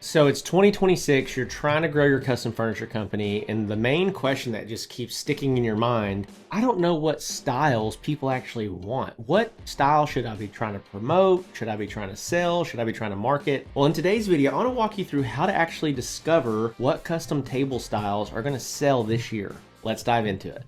So it's 2026, you're trying to grow your custom furniture company, and the main question that just keeps sticking in your mind, I don't know what styles people actually want. What style should I be trying to promote? Should I be trying to sell? Should I be trying to market? Well, in today's video, I want to walk you through how to actually discover what custom table styles are going to sell this year. Let's dive into it.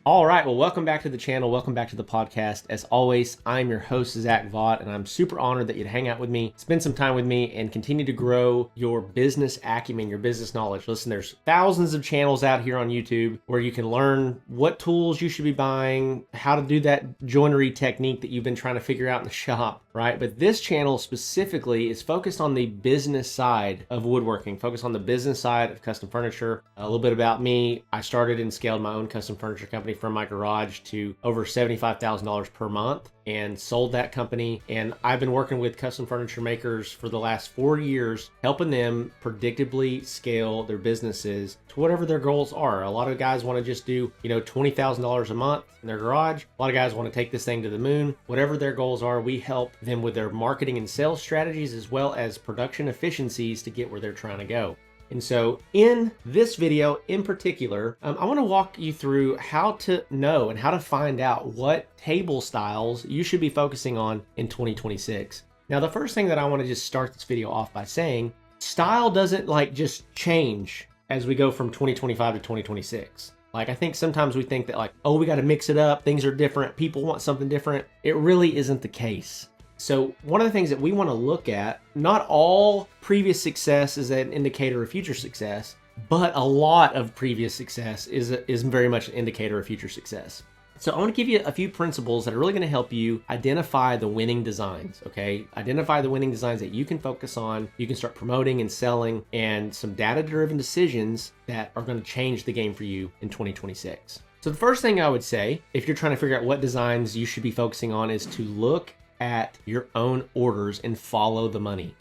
All right, well, welcome back to the channel. Welcome back to the podcast. As always, I'm your host, Zach Vaught, and I'm super honored that you'd hang out with me, spend some time with me, and continue to grow your business acumen, your business knowledge. Listen, there's thousands of channels out here on YouTube where you can learn what tools you should be buying, how to do that joinery technique that you've been trying to figure out in the shop, right? But this channel specifically is focused on the business side of woodworking, focused on the business side of custom furniture. A little bit about me. I started and scaled my own custom furniture company from my garage to over $75,000 per month and sold that company. And I've been working with custom furniture makers for the last 4 years, helping them predictably scale their businesses to whatever their goals are. A lot of guys want to just do, $20,000 a month in their garage. A lot of guys want to take this thing to the moon. Whatever their goals are, we help them with their marketing and sales strategies as well as production efficiencies to get where they're trying to go. And so in this video in particular, I want to walk you through how to know and how to find out what table styles you should be focusing on in 2026. Now, the first thing that I want to just start this video off by saying, style doesn't just change as we go from 2025 to 2026. I think sometimes we think that we got to mix it up. Things are different. People want something different. It really isn't the case. So one of the things that we want to look at, not all previous success is an indicator of future success, but a lot of previous success is very much an indicator of future success. So I want to give you a few principles that are really going to help you identify the winning designs, okay? Identify the winning designs that you can focus on, you can start promoting and selling, and some data-driven decisions that are going to change the game for you in 2026. So the first thing I would say, if you're trying to figure out what designs you should be focusing on, is to look at your own orders and follow the money.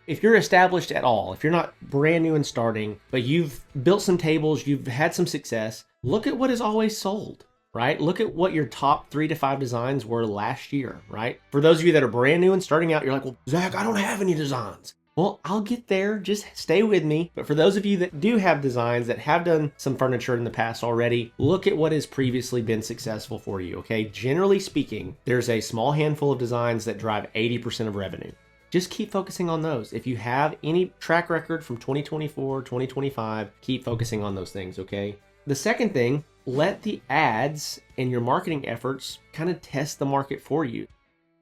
If you're established at all, if you're not brand new and starting, but you've built some tables, you've had some success, look at what is always sold, right? Look at what your top 3 to 5 designs were last year, right? For those of you that are brand new and starting out, you're like, well, Zach, I don't have any designs. Well, I'll get there. Just stay with me. But for those of you that do have designs, that have done some furniture in the past already, look at what has previously been successful for you, okay? Generally speaking, there's a small handful of designs that drive 80% of revenue. Just keep focusing on those. If you have any track record from 2024, 2025, keep focusing on those things, okay? The second thing, let the ads and your marketing efforts kind of test the market for you.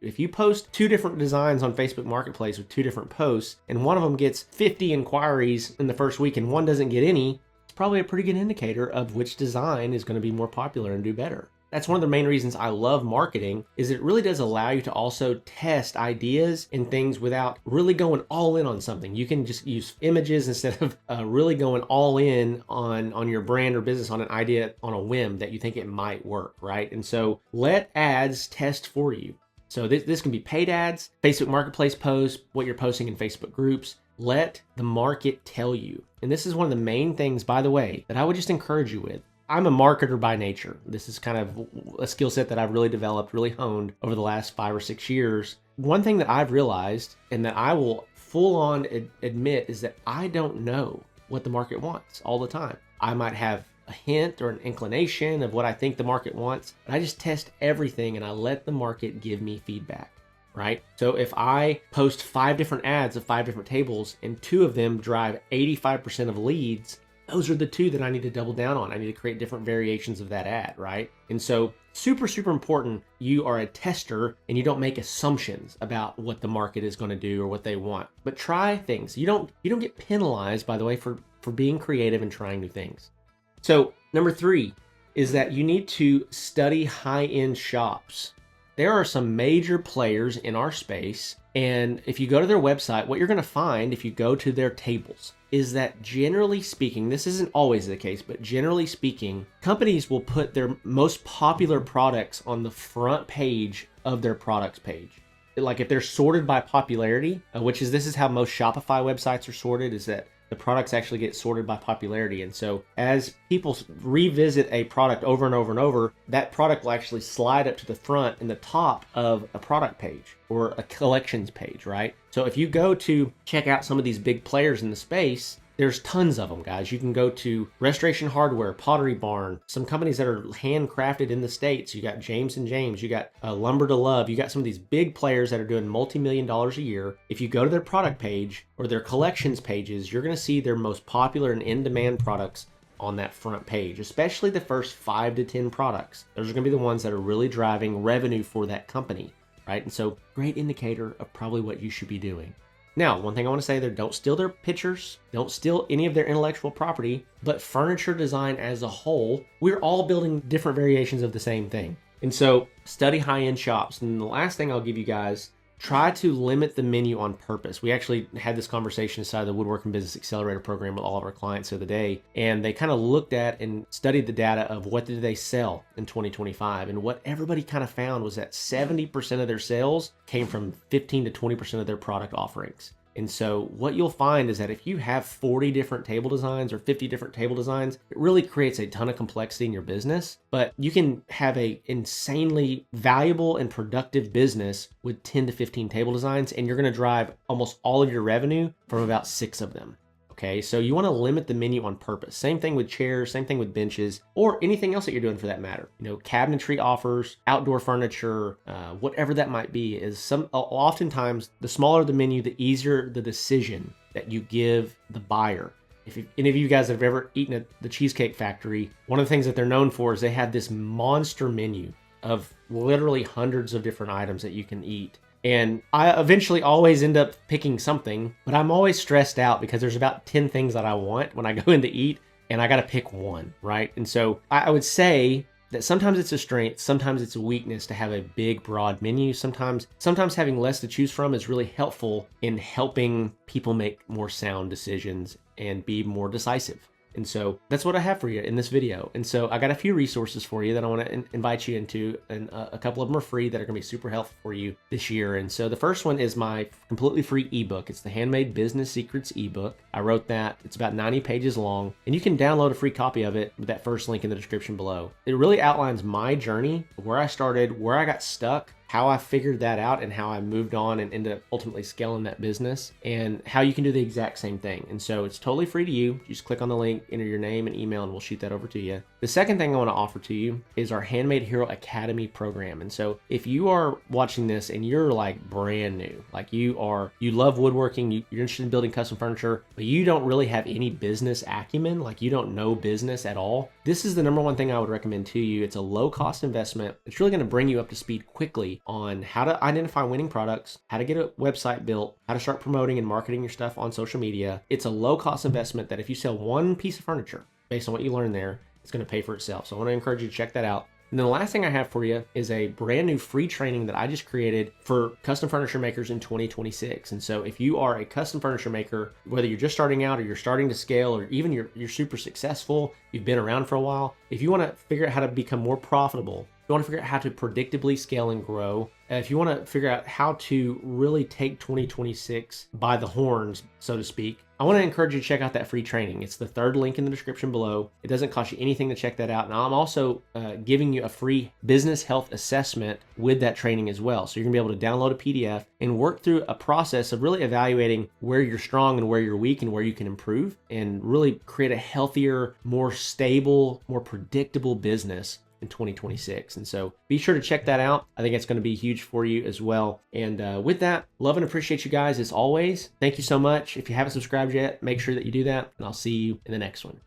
If you post 2 different designs on Facebook Marketplace with 2 different posts, and one of them gets 50 inquiries in the first week and one doesn't get any, it's probably a pretty good indicator of which design is going to be more popular and do better. That's one of the main reasons I love marketing, is it really does allow you to also test ideas and things without really going all in on something. You can just use images instead of really going all in on your brand or business on an idea on a whim that you think it might work, right? And so let ads test for you. So this can be paid ads, Facebook Marketplace posts, what you're posting in Facebook groups. Let the market tell you. And this is one of the main things, by the way, that I would just encourage you with. I'm a marketer by nature. This is kind of a skill set that I've really developed, really honed over the last 5 or 6 years. One thing that I've realized, and that I will full on admit, is that I don't know what the market wants all the time. I might have a hint or an inclination of what I think the market wants, but I just test everything and I let the market give me feedback, right? So if I post 5 different ads of 5 different tables and 2 of them drive 85% of leads, those are the 2 that I need to double down on. I need to create different variations of that ad, right? And so super, super important, you are a tester and you don't make assumptions about what the market is going to do or what they want, but try things. You don't get penalized, by the way, for being creative and trying new things. So number 3 is that you need to study high-end shops. There are some major players in our space, and if you go to their website, what you're going to find if you go to their tables is that generally speaking, this isn't always the case, but generally speaking, companies will put their most popular products on the front page of their products page. Like if they're sorted by popularity, this is how most Shopify websites are sorted, is that the products actually get sorted by popularity. And so as people revisit a product over and over and over, that product will actually slide up to the front in the top of a product page or a collections page, right? So if you go to check out some of these big players in the space, there's tons of them, guys. You can go to Restoration Hardware, Pottery Barn, some companies that are handcrafted in the States. You got James and James, you got Lumber to Love, you got some of these big players that are doing multi-million dollars a year. If you go to their product page or their collections pages, you're going to see their most popular and in-demand products on that front page, especially the first 5 to 10 products. Those are going to be the ones that are really driving revenue for that company, right? And so great indicator of probably what you should be doing. Now, one thing I want to say there, don't steal their pictures, don't steal any of their intellectual property, but furniture design as a whole, we're all building different variations of the same thing. And so study high-end shops. And the last thing I'll give you guys, try to limit the menu on purpose. We actually had this conversation inside the Woodworking Business Accelerator program with all of our clients the other day, and they kind of looked at and studied the data of what did they sell in 2025. And what everybody kind of found was that 70% of their sales came from 15 to 20% of their product offerings. And so what you'll find is that if you have 40 different table designs or 50 different table designs, it really creates a ton of complexity in your business, but you can have a insanely valuable and productive business with 10 to 15 table designs, and you're going to drive almost all of your revenue from about 6 of them. Okay, so you want to limit the menu on purpose. Same thing with chairs, same thing with benches, or anything else that you're doing for that matter. You know, cabinetry offers, outdoor furniture, whatever that might be, is oftentimes the smaller the menu, the easier the decision that you give the buyer. If any of you guys have ever eaten at the Cheesecake Factory, one of the things that they're known for is they have this monster menu of literally hundreds of different items that you can eat. And I eventually always end up picking something, but I'm always stressed out because there's about 10 things that I want when I go in to eat, and I got to pick one, right? And so I would say that sometimes it's a strength, sometimes it's a weakness to have a big, broad menu. Sometimes having less to choose from is really helpful in helping people make more sound decisions and be more decisive. And so that's what I have for you in this video. And so I got a few resources for you that I want to invite you into, and a couple of them are free that are going to be super helpful for you this year. And so the first one is my completely free ebook. It's the Handmade Business Secrets ebook. I wrote that. It's about 90 pages long, and you can download a free copy of it with that first link in the description below. It really outlines my journey, where I started, where I got stuck, how I figured that out, and how I moved on and ended up ultimately scaling that business, and how you can do the exact same thing. And so it's totally free to you. Just click on the link, enter your name and email, and we'll shoot that over to you. The second thing I want to offer to you is our Handmade Hero Academy program. And so if you are watching this and you're like brand new, like you love woodworking, you're interested in building custom furniture, but you don't really have any business acumen, like you don't know business at all, this is the number one thing I would recommend to you. It's a low cost investment. It's really going to bring you up to speed quickly on how to identify winning products, how to get a website built, how to start promoting and marketing your stuff on social media. It's a low cost investment that if you sell one piece of furniture based on what you learn there, it's going to pay for itself. So I want to encourage you to check that out. And then the last thing I have for you is a brand new free training that I just created for custom furniture makers in 2026. And so if you are a custom furniture maker, whether you're just starting out or you're starting to scale, or even you're super successful, you've been around for a while, if you want to figure out how to become more profitable, if you want to figure out how to predictably scale and grow, if you want to figure out how to really take 2026 by the horns, so to speak, I want to encourage you to check out that free training. It's the third link in the description below. It doesn't cost you anything to check that out. And I'm also giving you a free business health assessment with that training as well. So you're going to be able to download a PDF and work through a process of really evaluating where you're strong and where you're weak and where you can improve, and really create a healthier, more stable, more predictable business in 2026. And so be sure to check that out. I think it's going to be huge for you as well. And with that, love and appreciate you guys as always. Thank you so much. If you haven't subscribed yet, make sure that you do that, and I'll see you in the next one.